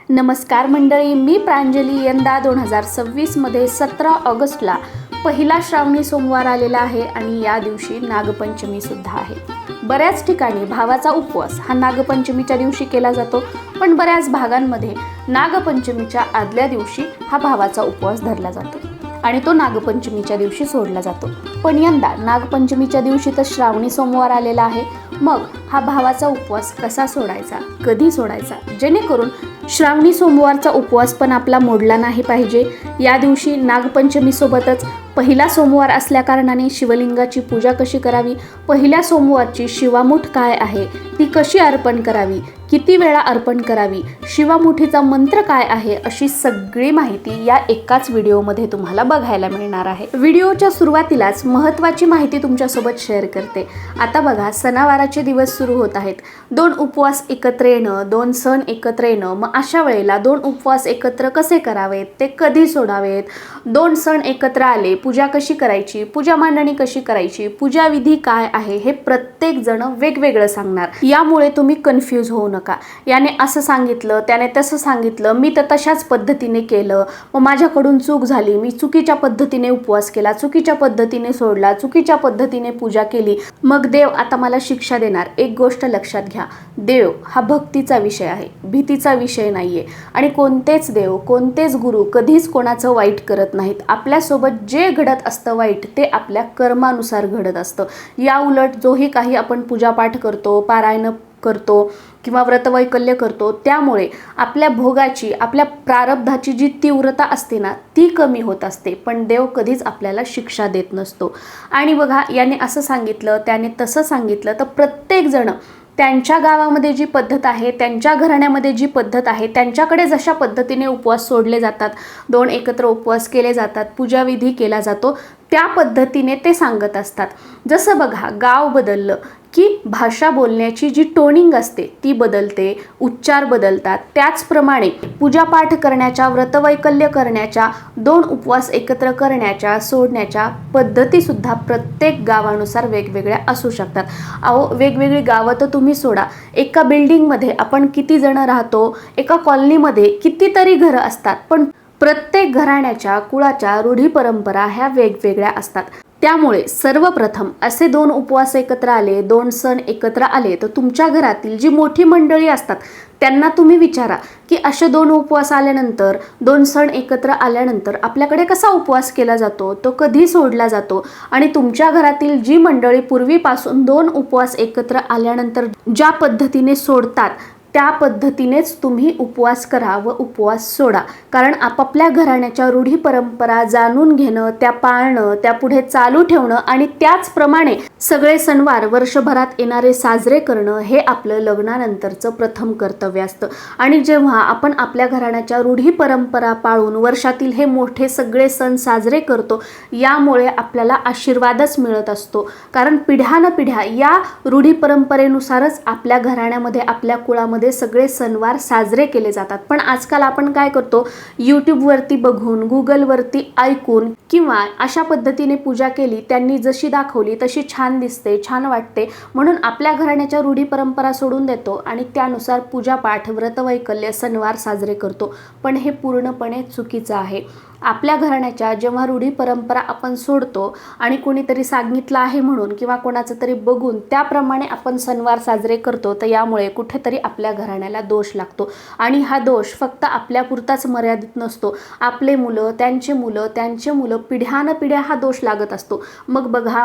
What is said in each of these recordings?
नमस्कार मंडळी, मी प्रांजली। यंदा 2026 मध्ये 17 ऑगस्टला पहिला श्रावणी सोमवार आलेला आहे आणि या दिवशी नागपंचमी सुद्धा आहे। बऱ्याच ठिकाणी भावाचा उपवास हा नागपंचमीच्या दिवशी केला जातो, पण बऱ्याच भागांमध्ये नागपंचमीच्या आदल्या दिवशी हा भावाचा उपवास धरला जातो आणि तो नागपंचमीच्या दिवशी सोडला जातो। पण यंदा नागपंचमीच्या दिवशी तर श्रावणी सोमवार आलेला आहे। मग हा भावाचा उपवास कसा सोडायचा, कधी सोडायचा, जेणेकरून श्रावणी सोमवारचा उपवास पण आपला मोडला नाही पाहिजे। या दिवशी नागपंचमी सोबतच पहिला सोमवार असल्या कारणाने शिवलिंगाची पूजा कशी करावी, पहिल्या सोमवारची शिवामूठ काय आहे, ती कशी अर्पण करावी, किती वेळा अर्पण करावी, शिवामुठीचा मंत्र काय आहे, अशी सगळी माहिती या एकाच व्हिडिओमध्ये तुम्हाला बघायला मिळणार आहे। व्हिडिओच्या सुरुवातीलाच महत्त्वाची माहिती तुमच्यासोबत शेअर करते। आता बघा, सणावाराचे दिवस सुरू होत आहेत। दोन उपवास एकत्र येणं, दोन सण एकत्र येणं, मग अशा वेळेला दोन उपवास एकत्र कसे करावेत, ते कधी सोडावेत, दोन सण एकत्र आले, पूजा कशी करायची, पूजा मांडणी कशी करायची, पूजा विधी काय आहे, हे प्रत्येक जण वेगवेगळं सांगणार। यामुळे तुम्ही कन्फ्यूज होऊ नका। याने असं सांगितलं, त्याने तसं सांगितलं, मी तर तशाच पद्धतीने केलं, मग माझ्याकडून चूक झाली, मी चुकीच्या पद्धतीने उपवास केला, चुकीच्या पद्धतीने सोडला, चुकीच्या पद्धतीने पूजा केली, मग देव आता मला शिक्षा देणार। एक गोष्ट लक्षात घ्या, देव हा भक्तीचा विषय आहे, भीतीचा विषय नाहीये। आणि कोणतेच देव, कोणतेच गुरु कधीच कोणाचं वाईट करत नाहीत। आपल्यासोबत जे घडत असतं वाईट, ते आपल्या कर्मानुसार घडत असतं। या उलट जोही काही आपण पूजापाठ करतो, पारायण करतो किंवा व्रतवैकल्य करतो, त्यामुळे आपल्या भोगाची, आपल्या प्रारब्धाची जी तीव्रता असते ना, ती कमी होत असते, पण देव कधीच आपल्याला शिक्षा देत नसतो। आणि बघा, याने असं सांगितलं, त्याने तसं सांगितलं, तर प्रत्येक जण त्यांच्या गावामध्ये जी पद्धत आहे, त्यांच्या घराण्यामध्ये जी पद्धत आहे, त्यांच्याकडे जशा पद्धतीने उपवास सोडले जातात, दोन एकत्र उपवास केले जातात, पूजाविधी केला जातो, त्या पद्धतीने ते सांगत असतात। जसं बघा, गाव बदललं की भाषा बोलण्याची जी टोनिंग असते ती बदलते, उच्चार बदलतात। त्याचप्रमाणे पूजापाठ करण्याच्या, व्रतवैकल्य करण्याच्या, दोन उपवास एकत्र करण्याच्या, सोडण्याच्या पद्धती सुद्धा प्रत्येक गावानुसार वेगवेगळ्या असू शकतात। अहो, वेगवेगळी गावं तर तुम्ही सोडा, एका बिल्डिंगमध्ये आपण किती जण राहतो, एका कॉलनीमध्ये कितीतरी घरं असतात, पण प्रत्येक घराण्याच्या, कुळाच्या रूढी परंपरा ह्या वेगवेगळ्या असतात। त्यामुळे सर्वप्रथम असे दोन उपवास एकत्र आले, दोन सण एकत्र आले, तर तुमच्या घरातील जी मोठी मंडळी असतात त्यांना तुम्ही विचारा की असे दोन उपवास आल्यानंतर, दोन सण एकत्र आल्यानंतर आपल्याकडे कसा उपवास केला जातो, तो कधी सोडला जातो। आणि तुमच्या घरातील जी मंडळी पूर्वीपासून दोन उपवास एकत्र आल्यानंतर ज्या पद्धतीने सोडतात, त्या पद्धतीनेच तुम्ही उपवास करा व उपवास सोडा। कारण आपापल्या घराण्याच्या रूढी परंपरा जाणून घेणं, त्या पाळणं, त्या पुढे चालू ठेवणं आणि त्याचप्रमाणे सगळे सणवार वर्षभरात येणारे साजरे करणं, हे आपलं लग्नानंतरचं प्रथम कर्तव्य असतं। आणि जेव्हा आपण आपल्या घराण्याच्या रूढी परंपरा पाळून वर्षातील हे मोठे सगळे सण साजरे करतो, यामुळे आपल्याला आशीर्वादच मिळत असतो। कारण पिढ्यानपिढ्या या रूढी परंपरेनुसारच आपल्या घराण्यामध्ये, आपल्या कुळामध्ये सगळे सणवार साजरे केले जातात। पण आजकाल आपण काय करतो, यूट्यूबवरती बघून, गुगलवरती ऐकून किंवा अशा पद्धतीने पूजा केली, त्यांनी जशी दाखवली तशी छान दिसते, छान वाटते, म्हणून आपल्या घराण्याच्या रूढी परंपरा सोडून देतो आणि त्यानुसार पूजापाठ, व्रतवैकल्य, सणवार साजरे करतो। पण हे पूर्णपणे चुकीचं आहे। आपल्या घराण्याच्या जेव्हा रूढी परंपरा आपण सोडतो आणि कोणीतरी सांगितलं आहे म्हणून किंवा कोणाचं तरी बघून त्याप्रमाणे आपण सणवार साजरे करतो, तर यामुळे कुठेतरी आपल्या घराण्याला दोष लागतो। आणि हा दोष फक्त आपल्यापुरताच मर्यादित नसतो, आपले मुलं, त्यांचे मुलं, त्यांचे मुलं, पिढ्यानपिढ्या हा दोष लागत असतो। मग बघा,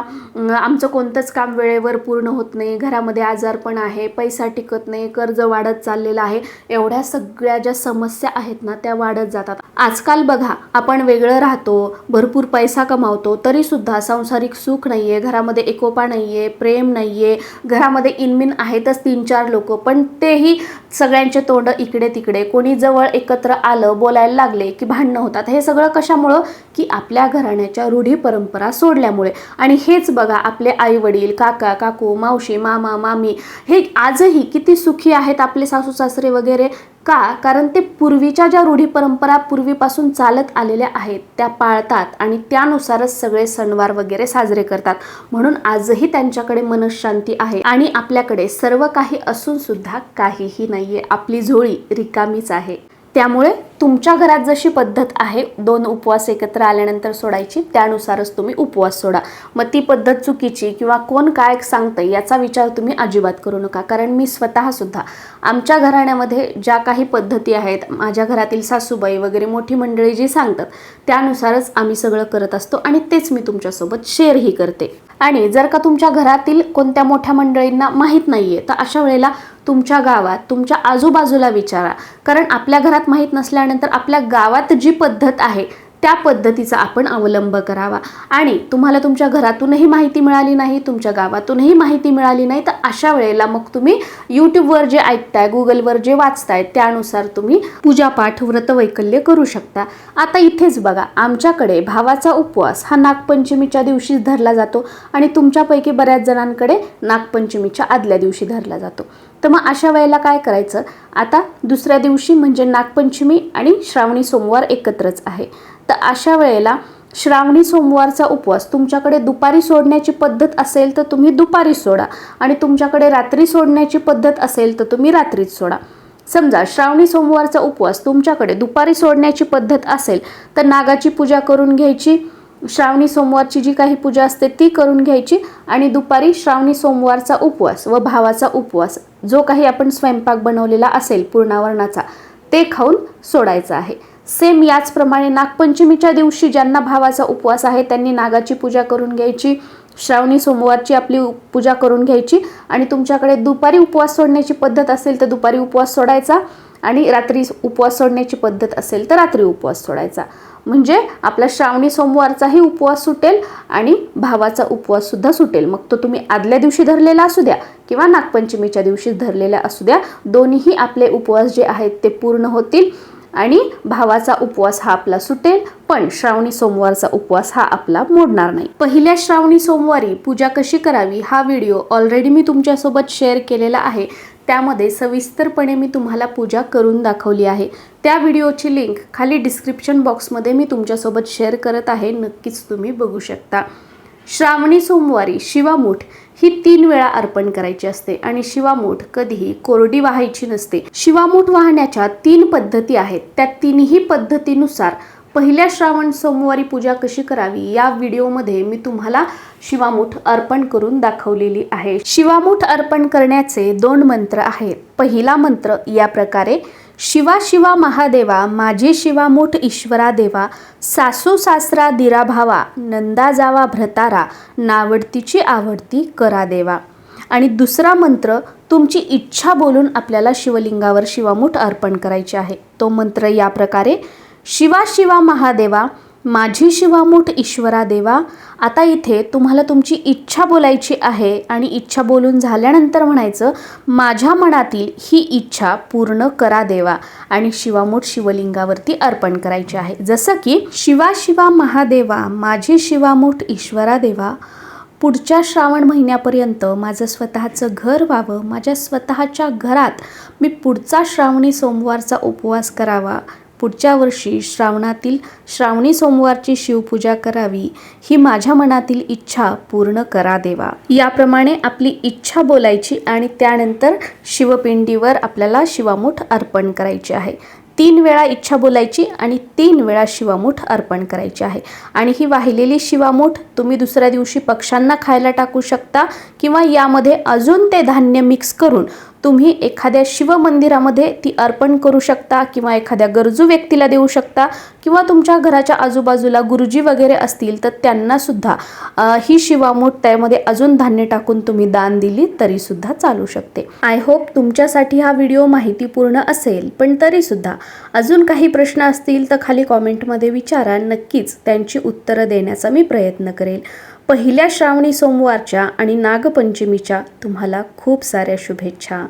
आमचं कोणतंच काम वेळेवर पूर्ण होत नाही, घरामध्ये आजारपण आहे, पैसा टिकत नाही, कर्ज वाढत चाललेलं आहे, एवढ्या सगळ्या ज्या समस्या आहेत ना, त्या वाढत जातात। आजकाल बघा, आपण वेगळं राहतो, भरपूर पैसा कमावतो, तरी सुद्धा सांसारिक सुख नाहीये, घरामध्ये एकोपा नाहीये, प्रेम नाहीये, घरामध्ये इनमिन आहेतच 3-4 लोक, पण तेही सगळ्यांचे तोंड इकडे तिकडे, कोणी जवळ एकत्र आलं, बोलायला लागले की भांडणं होतात। हे सगळं कशामुळं, की आपल्या घराण्याच्या रूढी परंपरा सोडल्यामुळे। आणि हेच बघा, आपले आई वडील, काका काकू, मावशी, मामा मामी, हे आजही किती सुखी आहेत, आपले सासू सासरे वगैरे। का? कारण ते पूर्वीच्या ज्या रूढी परंपरा पूर्वीपासून चालत आलेल्या आहेत त्या पाळतात आणि त्यानुसारच सगळे सणवार वगैरे साजरे करतात। म्हणून आजही त्यांच्याकडे मनःशांती आहे आणि आपल्याकडे सर्व काही असून सुद्धा काहीही नाहीये, आपली झोळी रिकामीच आहे। त्यामुळे तुमच्या घरात जशी पद्धत आहे 2 उपवास एकत्र आल्यानंतर सोडायची, त्यानुसारच तुम्ही उपवास सोडा. मग ती पद्धत चुकीची किंवा कोण काय सांगतंय याचा विचार तुम्ही अजिबात करू नका. कारण मी स्वतःसुद्धा आमच्या घराण्यामध्ये ज्या काही पद्धती आहेत, माझ्या घरातील सासूबाई वगैरे मोठी मंडळी जी सांगतात त्यानुसारच आम्ही सगळं करत असतो आणि तेच मी तुमच्यासोबत शेअरही करते. आणि जर का तुमच्या घरातील कोणत्या मोठ्या मंडळींना माहीत नाहीये तर अशा वेळेला तुमच्या गावात तुमच्या आजूबाजूला विचारा. कारण आपल्या घरात माहीत नसल्यानंतर आपल्या गावात जी पद्धत आहे त्या पद्धतीचा आपण अवलंब करावा. आणि तुम्हाला तुमच्या घरातूनही माहिती मिळाली नाही, तुमच्या गावातूनही माहिती मिळाली नाही, तर अशा वेळेला मग तुम्ही यूट्यूबवर जे ऐकताय, गुगलवर जे वाचताय त्यानुसार तुम्ही पूजापाठ व्रतवैकल्य करू शकता. आता इथेच बघा, आमच्याकडे भावाचा उपवास हा नागपंचमीच्या दिवशीच धरला जातो आणि तुमच्यापैकी बऱ्याच जणांकडे नागपंचमीच्या आदल्या दिवशी धरला जातो. तर मग अशा वेळेला काय करायचं, आता दुसऱ्या दिवशी म्हणजे नागपंचमी आणि श्रावणी सोमवार एकत्रच आहे. तर अशा वेळेला श्रावणी सोमवारचा उपवास तुमच्याकडे दुपारी सोडण्याची पद्धत असेल तर तुम्ही दुपारी सोडा आणि तुमच्याकडे रात्री सोडण्याची पद्धत असेल तर तुम्ही रात्रीच सोडा. समजा श्रावणी सोमवारचा उपवास तुमच्याकडे दुपारी सोडण्याची पद्धत असेल तर नागाची पूजा करून घ्यायची, श्रावणी सोमवारची जी काही पूजा असते ती करून घ्यायची आणि दुपारी श्रावणी सोमवारचा उपवास व भावाचा उपवास जो काही आपण स्वयंपाक बनवलेला असेल पूर्णावरणाचा ते खाऊन सोडायचा आहे. सेम याचप्रमाणे नागपंचमीच्या दिवशी ज्यांना भावाचा उपवास आहे त्यांनी नागाची पूजा करून घ्यायची, श्रावणी सोमवारची आपली पूजा करून घ्यायची आणि तुमच्याकडे दुपारी उपवास सोडण्याची पद्धत असेल तर दुपारी उपवास सोडायचा आणि रात्री उपवास सोडण्याची पद्धत असेल तर रात्री उपवास सोडायचा. म्हणजे आपला श्रावणी सोमवारचाही उपवास सुटेल आणि भावाचा उपवास सुद्धा सुटेल. मग तो तुम्ही आदल्या दिवशी धरलेला असू द्या किंवा नागपंचमीच्या दिवशी धरलेला असू द्या, दोन्हीही आपले उपवास जे आहेत ते पूर्ण होतील आणि भावाचा उपवास हा आपला सुटेल, पण श्रावणी सोमवारचा उपवास हा आपला मोडणार नाही. पहिल्या श्रावणी सोमवारी पूजा कशी करावी हा व्हिडिओ ऑलरेडी मी तुमच्यासोबत शेअर केलेला आहे. त्यामध्ये सविस्तरपणे मी तुम्हाला पूजा करून दाखवली आहे. त्या व्हिडिओची लिंक खाली डिस्क्रिप्शन बॉक्समध्ये मी तुमच्यासोबत शेअर करत आहे, नक्कीच तुम्ही बघू शकता. श्रावणी सोमवारी शिवामूठ ही 3 वेळा अर्पण करायची असते आणि शिवामूठ कधीही कोरडी वाहायची नसते. शिवामूठ वाहण्याच्या 3 पद्धती आहेत. त्या 3ही पद्धतीनुसार पहिल्या श्रावण सोमवारी पूजा कशी करावी या व्हिडिओमध्ये मी तुम्हाला शिवामूठ अर्पण करून दाखवलेली आहे. शिवामूठ अर्पण करण्याचे 2 मंत्र आहेत. पहिला मंत्र या प्रकारे: शिवा शिवा महादेवा, माझी शिवामूठ ईश्वरा देवा, सासू सासरा दिरा भावा, नंदा जावा भ्रतारा, नावडतीची आवडती करा देवा. आणि दुसरा मंत्र तुमची इच्छा बोलून आपल्याला शिवलिंगावर शिवामूठ अर्पण करायची आहे. तो मंत्र या प्रकारे: शिवा शिवा महादेवा, माझी शिवामूठ ईश्वरा देवा. आता इथे तुम्हाला तुमची इच्छा बोलायची आहे आणि इच्छा बोलून झाल्यानंतर म्हणायचं, माझ्या मनातील ही इच्छा पूर्ण करा देवा, आणि शिवामूठ शिवलिंगावरती अर्पण करायची आहे. जसं की शिवा शिवा महादेवा, माझी शिवामूठ ईश्वरा देवा, पुढच्या श्रावण महिन्यापर्यंत माझं स्वतःचं घर व्हावं, माझ्या स्वतःच्या घरात मी पुढचा श्रावणी सोमवारचा उपवास करावा, पुढच्या वर्षी श्रावणातील श्रावणी सोमवारची शिवपूजा करावी, ही माझ्या मनातील इच्छा पूर्ण करा देवा. याप्रमाणे आपली इच्छा बोलायची आणि त्यानंतर शिवपिंडीवर आपल्याला शिवामूठ अर्पण करायची आहे. 3 वेळा इच्छा बोलायची आणि 3 वेळा शिवामूठ अर्पण करायची आहे. आणि ही वाहिलेली शिवामूठ तुम्ही दुसऱ्या दिवशी पक्ष्यांना खायला टाकू शकता किंवा यामध्ये अजून ते धान्य मिक्स करून तुम्ही एखाद्या शिवमंदिरामध्ये ती अर्पण करू शकता किंवा एखाद्या गरजू व्यक्तीला देऊ शकता किंवा तुमच्या घराच्या आजूबाजूला गुरुजी वगैरे असतील तर त्यांना सुद्धा ही शिवामूठ त्यामध्ये अजून धान्य टाकून तुम्ही दान दिली तरी सुद्धा चालू शकते. आय होप तुमच्यासाठी हा व्हिडिओ माहितीपूर्ण असेल, पण तरी सुद्धा अजून काही प्रश्न असतील तर खाली कॉमेंटमध्ये विचारा, नक्कीच त्यांची उत्तरं देण्याचा मी प्रयत्न करेल. पहिल्या श्रावणी सोमवारच्या आणि नागपंचमीच्या तुम्हाला खूप साऱ्या शुभेच्छा.